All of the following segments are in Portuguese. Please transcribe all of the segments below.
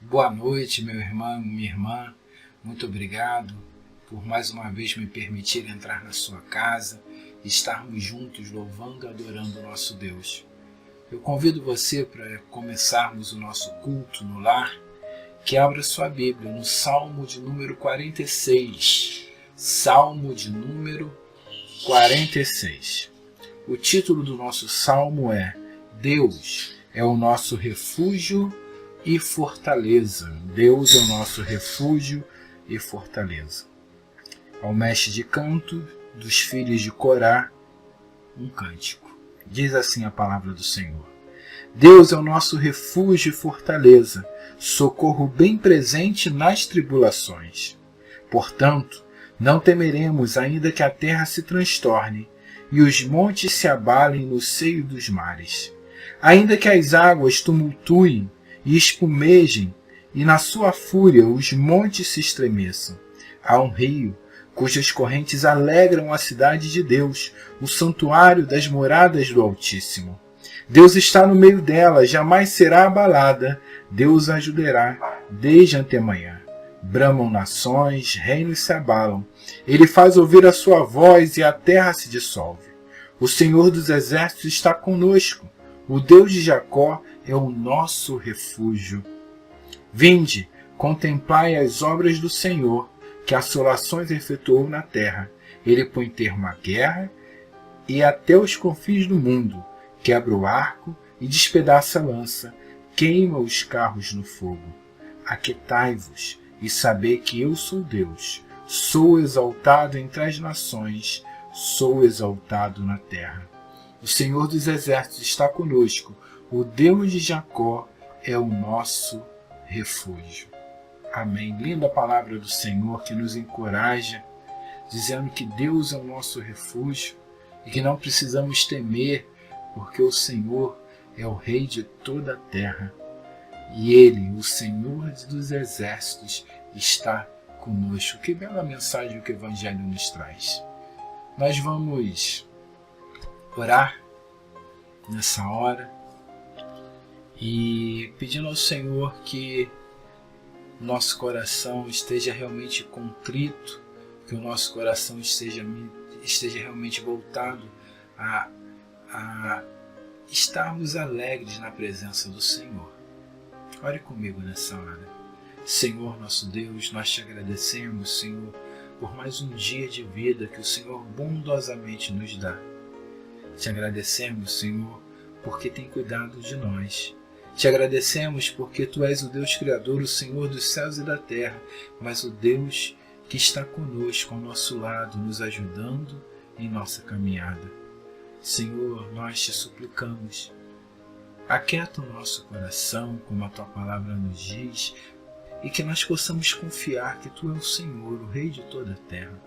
Boa noite, meu irmão, minha irmã. Muito obrigado por mais uma vez me permitir entrar na sua casa e estarmos juntos louvando e adorando o nosso Deus. Eu convido você para começarmos o nosso culto no lar, que abra sua Bíblia no Salmo de número 46. Salmo de número 46. O título do nosso salmo é Deus é o nosso refúgio e fortaleza. Deus é o nosso refúgio e fortaleza. Ao mestre de canto dos filhos de Corá, um cântico. Diz assim a palavra do Senhor. Deus é o nosso refúgio e fortaleza, socorro bem presente nas tribulações. Portanto, não temeremos, ainda que a terra se transtorne e os montes se abalem no seio dos mares. Ainda que as águas tumultuem e espumejem, e na sua fúria os montes se estremeçam. Há um rio, cujas correntes alegram a cidade de Deus, o santuário das moradas do Altíssimo. Deus está no meio dela, jamais será abalada. Deus a ajudará desde antemanhã. Bramam nações, reinos se abalam. Ele faz ouvir a sua voz e a terra se dissolve. O Senhor dos exércitos está conosco. O Deus de Jacó é o nosso refúgio. Vinde, contemplai as obras do Senhor, que assolações efetuou na terra. Ele põe termo à guerra e até os confins do mundo. Quebra o arco e despedaça a lança, queima os carros no fogo. Aquietai-vos e sabei que eu sou Deus. Sou exaltado entre as nações, sou exaltado na terra. O Senhor dos exércitos está conosco. O Deus de Jacó é o nosso refúgio. Amém. Linda palavra do Senhor que nos encoraja, dizendo que Deus é o nosso refúgio e que não precisamos temer, porque o Senhor é o Rei de toda a terra. E Ele, o Senhor dos exércitos, está conosco. Que bela mensagem que o Evangelho nos traz. Nós vamos orar nessa hora e pedindo ao Senhor que nosso coração esteja realmente contrito, que o nosso coração esteja realmente voltado a estarmos alegres na presença do Senhor. Ore comigo nessa hora. Senhor nosso Deus, nós te agradecemos, Senhor, por mais um dia de vida que o Senhor bondosamente nos dá. Te agradecemos, Senhor, porque tem cuidado de nós. Te agradecemos porque Tu és o Deus Criador, o Senhor dos céus e da terra, mas o Deus que está conosco, ao nosso lado, nos ajudando em nossa caminhada. Senhor, nós te suplicamos, aquieta o nosso coração, como a Tua palavra nos diz, e que nós possamos confiar que Tu és o Senhor, o Rei de toda a terra,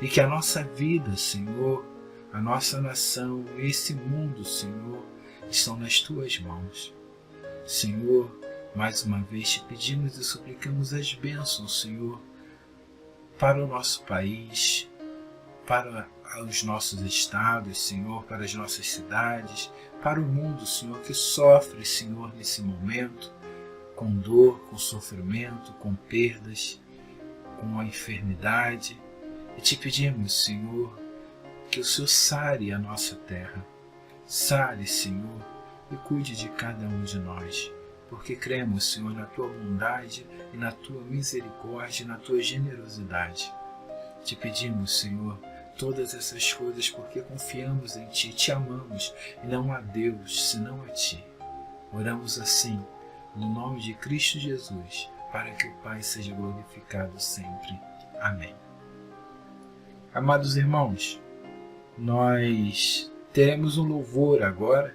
e que a nossa vida, Senhor, a nossa nação, esse mundo, Senhor, estão nas Tuas mãos. Senhor, mais uma vez te pedimos e suplicamos as bênçãos, Senhor, para o nosso país, para os nossos estados, Senhor, para as nossas cidades, para o mundo, Senhor, que sofre, Senhor, nesse momento, com dor, com sofrimento, com perdas, com a enfermidade. E te pedimos, Senhor, que o Senhor sare a nossa terra. Sare, Senhor, e cuide de cada um de nós, porque cremos, Senhor, na Tua bondade e na Tua misericórdia e na Tua generosidade. Te pedimos, Senhor, todas essas coisas porque confiamos em Ti, Te amamos e não há Deus senão a Ti. Oramos assim, no nome de Cristo Jesus, para que o Pai seja glorificado sempre. Amém. Amados irmãos, nós teremos um louvor agora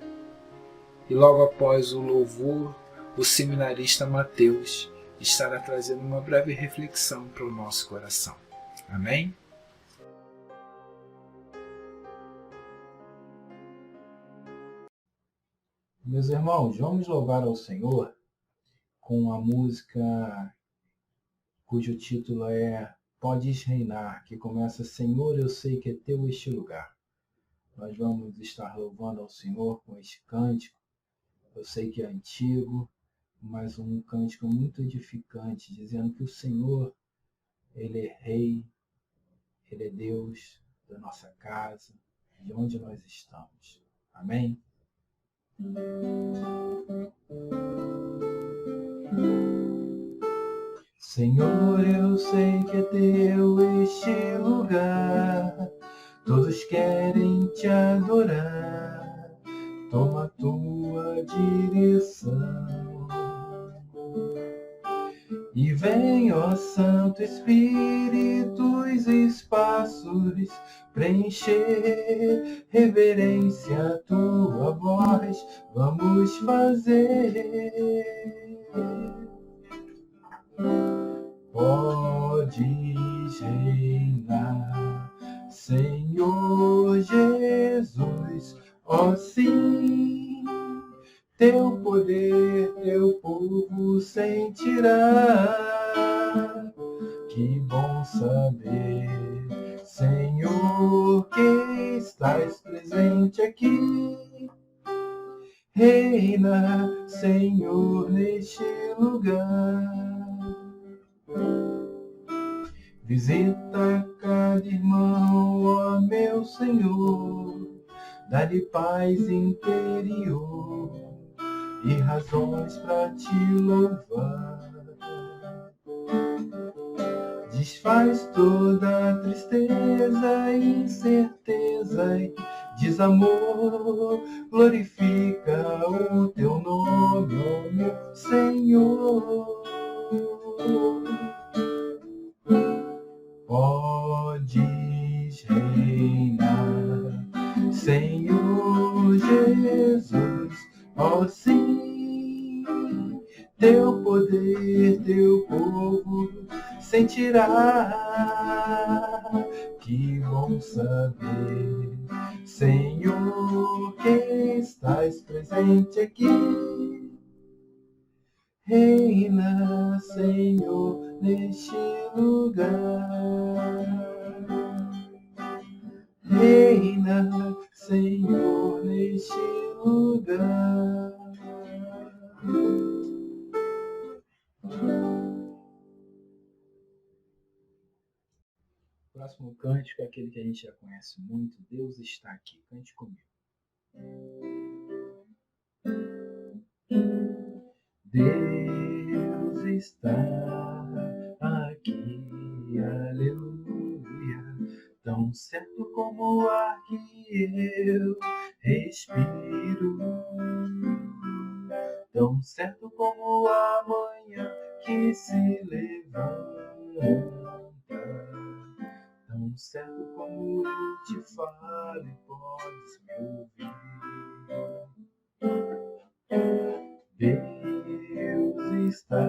e logo após o louvor, o seminarista Mateus estará trazendo uma breve reflexão para o nosso coração. Amém? Meus irmãos, vamos louvar ao Senhor com a música cujo título é Podes Reinar, que começa Senhor, eu sei que é Teu este lugar. Nós vamos estar louvando ao Senhor com este cântico. Eu sei que é antigo, mais um cântico muito edificante, dizendo que o Senhor, Ele é Rei, Ele é Deus da nossa casa, de onde nós estamos. Amém? Senhor, eu sei que é teu este lugar, todos querem te adorar, toma a tua direção. E vem, ó Santo Espírito, os espaços preencher, reverência à tua voz, vamos fazer. Podes reinar, Senhor Jesus, ó sim, teu poder, teu povo sentirá. Que bom saber, Senhor, que estás presente aqui. Reina, Senhor, neste lugar. Visita cada irmão, ó meu Senhor, dá-lhe paz interior e razões para te louvar. Desfaz toda a tristeza e incerteza e desamor, glorifica o teu nome, ó meu Senhor. Podes reinar, Senhor Jesus, ó sim, teu poder, teu povo sentirá. Que bom saber, Senhor, que estás presente aqui. Reina, Senhor, neste lugar. Reina, Senhor, neste lugar. O próximo cântico é aquele que a gente já conhece muito. Deus está aqui. Cante comigo. Deus está aqui, aleluia, tão certo como o ar que eu respiro, tão certo como a manhã que se levanta, tão certo como eu te falo e podes me ouvir. Deus está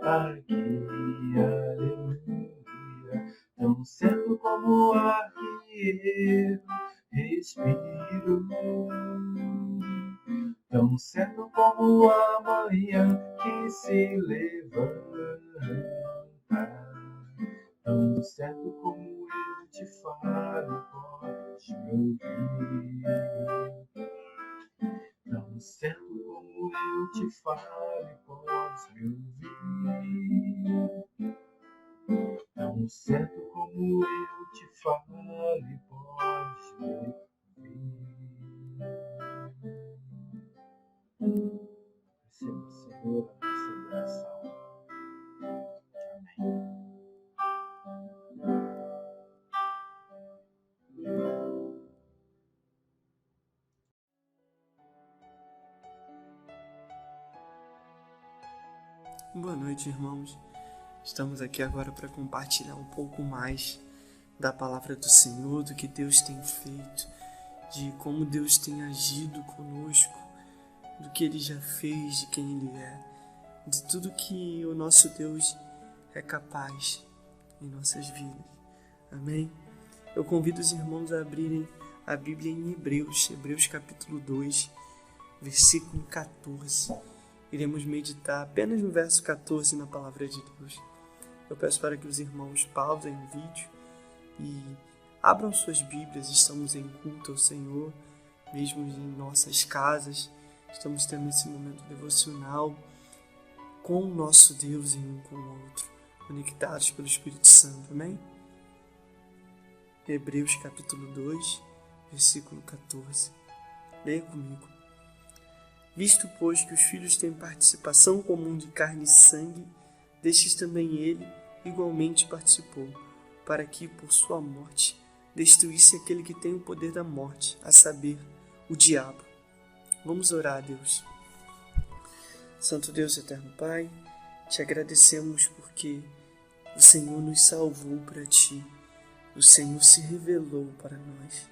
aqui, aleluia, tão certo como o ar que eu respiro, tão certo como a manhã que se levanta, tão certo como eu te falo, podes me ouvir. Tão certo como eu te falo, podes me ouvir. Tão certo como eu te falo, podes me ouvir. Receba, Senhor, a nossa oração. Amém. Boa noite, irmãos. Estamos aqui agora para compartilhar um pouco mais da palavra do Senhor, do que Deus tem feito, de como Deus tem agido conosco, do que Ele já fez, de quem Ele é, de tudo que o nosso Deus é capaz em nossas vidas. Amém? Eu convido os irmãos a abrirem a Bíblia em Hebreus capítulo 2, versículo 14. Iremos meditar apenas no verso 14 na palavra de Deus. Eu peço para que os irmãos pausem o vídeo e abram suas Bíblias. Estamos em culto ao Senhor, mesmo em nossas casas. Estamos tendo esse momento devocional com o nosso Deus e um com o outro, conectados pelo Espírito Santo. Amém? Hebreus capítulo 2, versículo 14. Leia comigo. Visto, pois, que os filhos têm participação comum de carne e sangue, destes também ele igualmente participou, para que, por sua morte, destruísse aquele que tem o poder da morte, a saber, o diabo. Vamos orar a Deus. Santo Deus, eterno Pai, te agradecemos porque o Senhor nos salvou para ti. O Senhor se revelou para nós.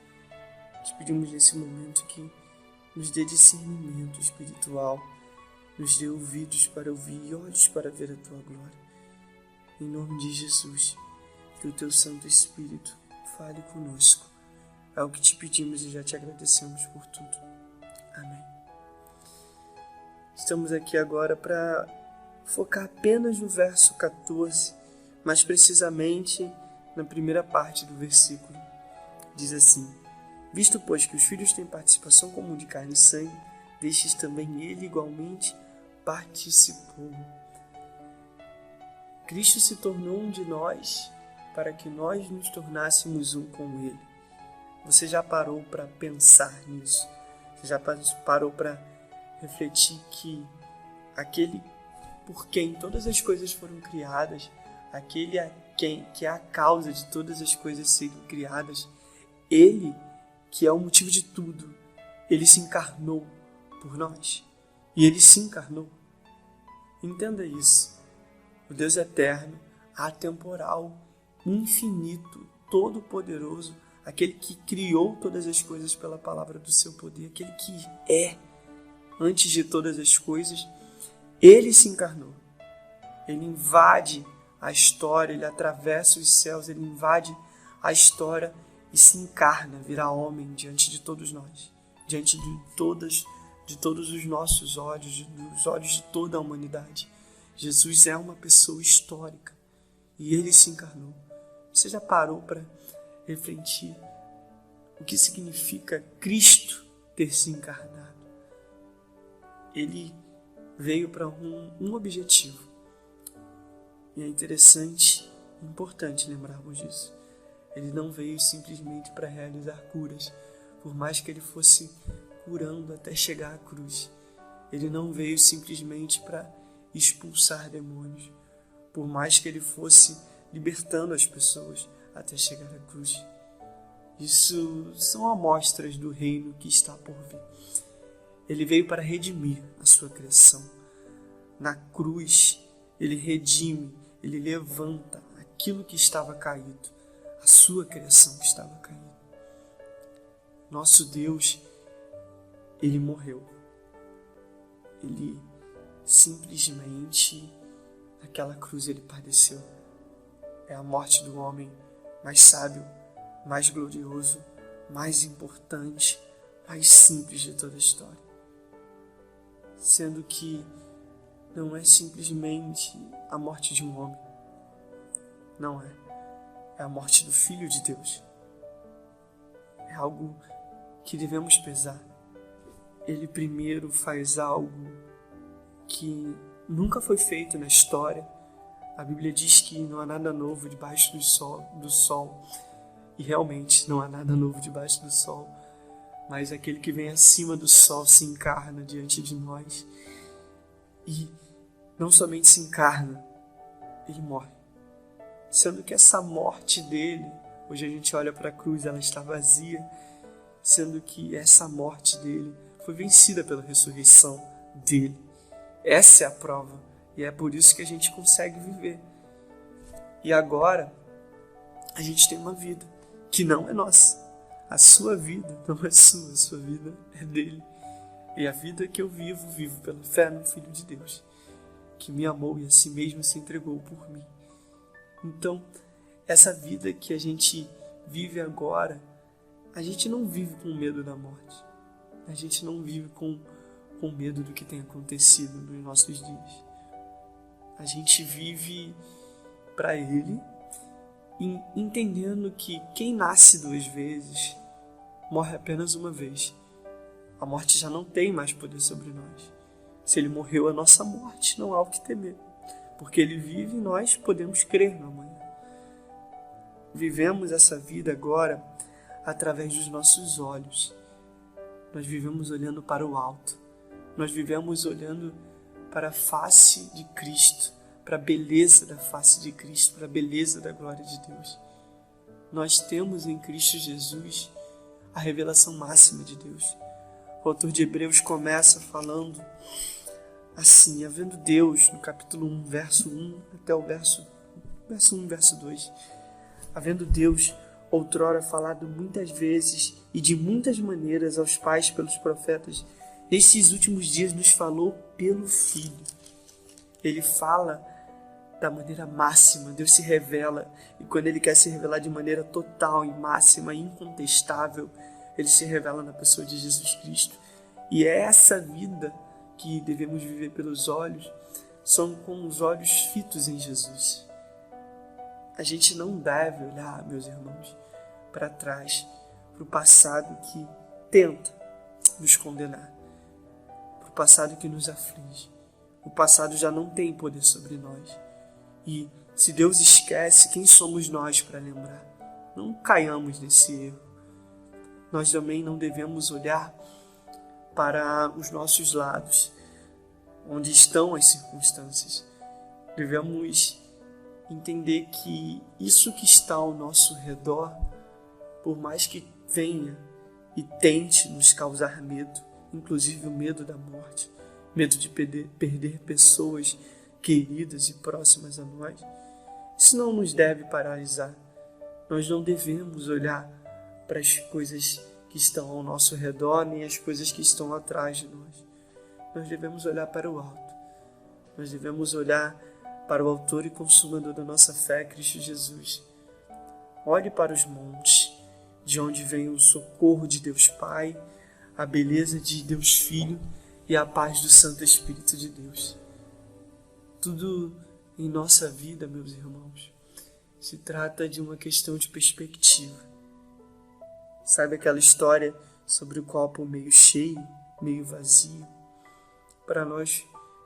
Te pedimos nesse momento que nos dê discernimento espiritual, nos dê ouvidos para ouvir e olhos para ver a tua glória. Em nome de Jesus, que o teu Santo Espírito fale conosco. É o que te pedimos e já te agradecemos por tudo. Amém. Estamos aqui agora para focar apenas no verso 14, mais precisamente na primeira parte do versículo. Diz assim: visto, pois, que os filhos têm participação comum de carne e sangue, destes também ele igualmente participou. Cristo se tornou um de nós para que nós nos tornássemos um com ele. Você já parou para pensar nisso? Você já parou para refletir que aquele por quem todas as coisas foram criadas, aquele que é a causa de todas as coisas serem criadas, ele, que é o motivo de tudo, ele se encarnou por nós. E ele se encarnou. Entenda isso. O Deus eterno, atemporal, infinito, todo-poderoso, aquele que criou todas as coisas pela palavra do seu poder, aquele que é antes de todas as coisas, ele se encarnou. Ele invade a história, ele atravessa os céus, ele invade a história e se encarna, vira homem diante de todos nós, diante de todos os nossos olhos, dos olhos de toda a humanidade. Jesus é uma pessoa histórica e ele se encarnou. Você já parou para refletir o que significa Cristo ter se encarnado? Ele veio para um objetivo. E é interessante e importante lembrarmos disso. Ele não veio simplesmente para realizar curas, por mais que ele fosse curando até chegar à cruz. Ele não veio simplesmente para expulsar demônios, por mais que ele fosse libertando as pessoas até chegar à cruz. Isso são amostras do reino que está por vir. Ele veio para redimir a sua criação. Na cruz, ele redime, ele levanta aquilo que estava caído, a sua criação que estava caída. Nosso Deus, ele morreu. Ele simplesmente, naquela cruz, ele padeceu. É a morte do homem mais sábio, mais glorioso, mais importante, mais simples de toda a história. Sendo que não é simplesmente a morte de um homem. Não é. É a morte do Filho de Deus. É algo que devemos pesar. Ele primeiro faz algo que nunca foi feito na história. A Bíblia diz que não há nada novo debaixo do sol. E realmente não há nada novo debaixo do sol. Mas aquele que vem acima do sol se encarna diante de nós. E não somente se encarna, ele morre. Sendo que essa morte dele, hoje a gente olha para a cruz, ela está vazia. Sendo que essa morte dele foi vencida pela ressurreição dele. Essa é a prova. E é por isso que a gente consegue viver. E agora, a gente tem uma vida que não é nossa. A sua vida não é sua, a sua vida é dele. E a vida que eu vivo pela fé no Filho de Deus, que me amou e a si mesmo se entregou por mim. Então, essa vida que a gente vive agora, a gente não vive com medo da morte. A gente não vive com medo do que tem acontecido nos nossos dias. A gente vive para Ele, entendendo que quem nasce 2 vezes morre apenas uma vez. A morte já não tem mais poder sobre nós. Se ele morreu a nossa morte, não há o que temer, porque ele vive e nós podemos crer no amanhã. Vivemos essa vida agora através dos nossos olhos. Nós vivemos olhando para o alto. Nós vivemos olhando para a face de Cristo, para a beleza da face de Cristo, para a beleza da glória de Deus. Nós temos em Cristo Jesus a revelação máxima de Deus. O autor de Hebreus começa falando assim: havendo Deus, no capítulo 1, verso 1 até o verso 1, verso 2, havendo Deus outrora falado muitas vezes e de muitas maneiras aos pais pelos profetas, nestes últimos dias nos falou pelo Filho. Ele fala da maneira máxima, Deus se revela, e quando Ele quer se revelar de maneira total e máxima, incontestável, Ele se revela na pessoa de Jesus Cristo. E é essa vida que devemos viver pelos olhos, são com os olhos fitos em Jesus. A gente não deve olhar, meus irmãos, para trás, para o passado que tenta nos condenar, para o passado que nos aflige. O passado já não tem poder sobre nós. E se Deus esquece, quem somos nós para lembrar? Não caiamos nesse erro. Nós também não devemos olhar para os nossos lados, onde estão as circunstâncias. Devemos entender que isso que está ao nosso redor, por mais que venha e tente nos causar medo, inclusive o medo da morte, medo de perder pessoas queridas e próximas a nós, isso não nos deve paralisar. Nós não devemos olhar para as coisas que estão ao nosso redor, nem as coisas que estão atrás de nós. Nós devemos olhar para o alto. Nós devemos olhar para o autor e consumador da nossa fé, Cristo Jesus. Olhe para os montes, de onde vem o socorro de Deus Pai, a beleza de Deus Filho e a paz do Santo Espírito de Deus. Tudo em nossa vida, meus irmãos, se trata de uma questão de perspectiva. Sabe aquela história sobre o copo meio cheio, meio vazio? Para nós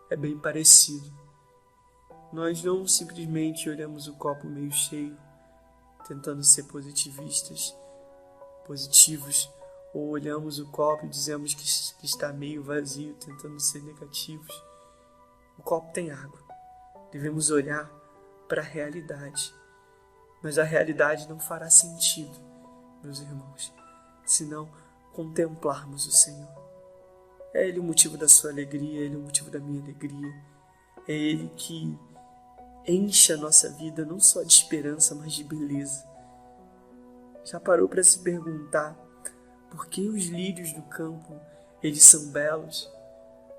é bem parecido. Nós não simplesmente olhamos o copo meio cheio, tentando ser positivos, ou olhamos o copo e dizemos que está meio vazio, tentando ser negativos. O copo tem água. Devemos olhar para a realidade. Mas a realidade não fará sentido, meus irmãos, se não contemplarmos o Senhor. É Ele o motivo da sua alegria, é Ele o motivo da minha alegria. É Ele que enche a nossa vida não só de esperança, mas de beleza. Já parou para se perguntar por que os lírios do campo, eles são belos?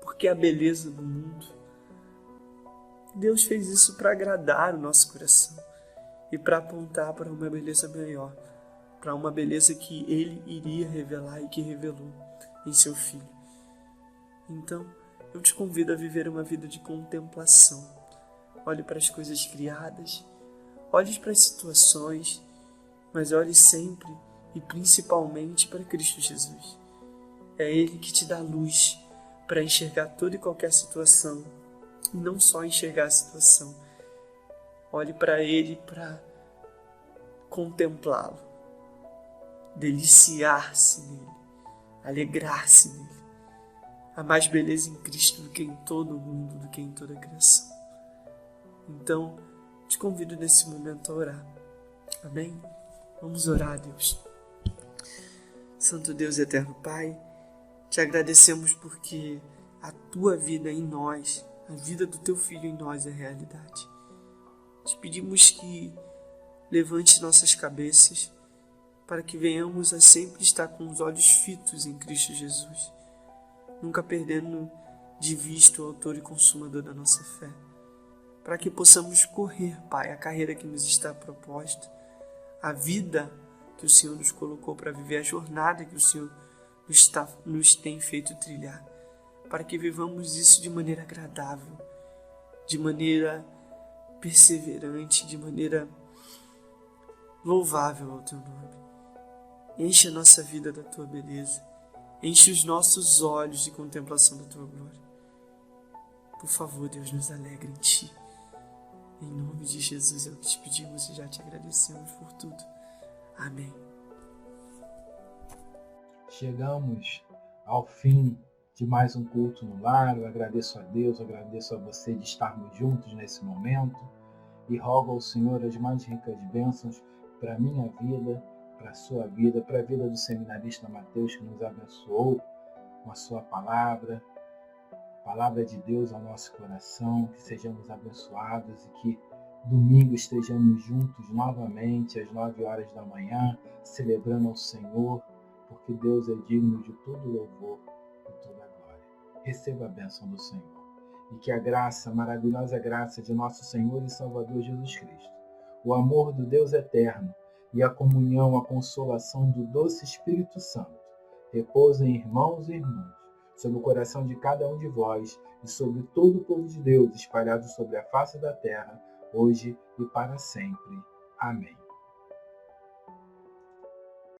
Por que a beleza do mundo? Deus fez isso para agradar o nosso coração e para apontar para uma beleza maior, para uma beleza que Ele iria revelar e que revelou em seu Filho. Então, eu te convido a viver uma vida de contemplação. Olhe para as coisas criadas, olhe para as situações, mas olhe sempre e principalmente para Cristo Jesus. É Ele que te dá luz para enxergar toda e qualquer situação, e não só enxergar a situação. Olhe para Ele para contemplá-lo, deliciar-se nele, alegrar-se nele. Há mais beleza em Cristo do que em todo o mundo, do que em toda a criação. Então, te convido nesse momento a orar. Amém? Vamos orar a Deus. Santo Deus e eterno Pai, te agradecemos porque a tua vida em nós, a vida do teu Filho em nós é realidade. Te pedimos que levante nossas cabeças para que venhamos a sempre estar com os olhos fitos em Cristo Jesus, nunca perdendo de vista o autor e consumador da nossa fé, para que possamos correr, Pai, a carreira que nos está proposta, a vida que o Senhor nos colocou para viver, a jornada que o Senhor nos tem feito trilhar, para que vivamos isso de maneira agradável, de maneira perseverante, de maneira louvável ao teu nome. Enche a nossa vida da tua beleza, enche os nossos olhos de contemplação da tua glória. Por favor, Deus, nos alegre em Ti. Em nome de Jesus é o que te pedimos e já te agradecemos por tudo. Amém. Chegamos ao fim de mais um culto no lar. Eu agradeço a Deus, eu agradeço a você de estarmos juntos nesse momento e rogo ao Senhor as mais ricas bênçãos para a minha vida, para a sua vida, para a vida do seminarista Mateus, que nos abençoou com a sua palavra de Deus ao nosso coração, que sejamos abençoados e que domingo estejamos juntos novamente às 9 horas da manhã, celebrando ao Senhor, porque Deus é digno de todo louvor e toda glória. Receba a bênção do Senhor e que a graça, a maravilhosa graça de nosso Senhor e Salvador Jesus Cristo, o amor do Deus eterno e a comunhão, a consolação do doce Espírito Santo repousem, irmãos e irmãs, sobre o coração de cada um de vós e sobre todo o povo de Deus espalhado sobre a face da terra, hoje e para sempre. Amém.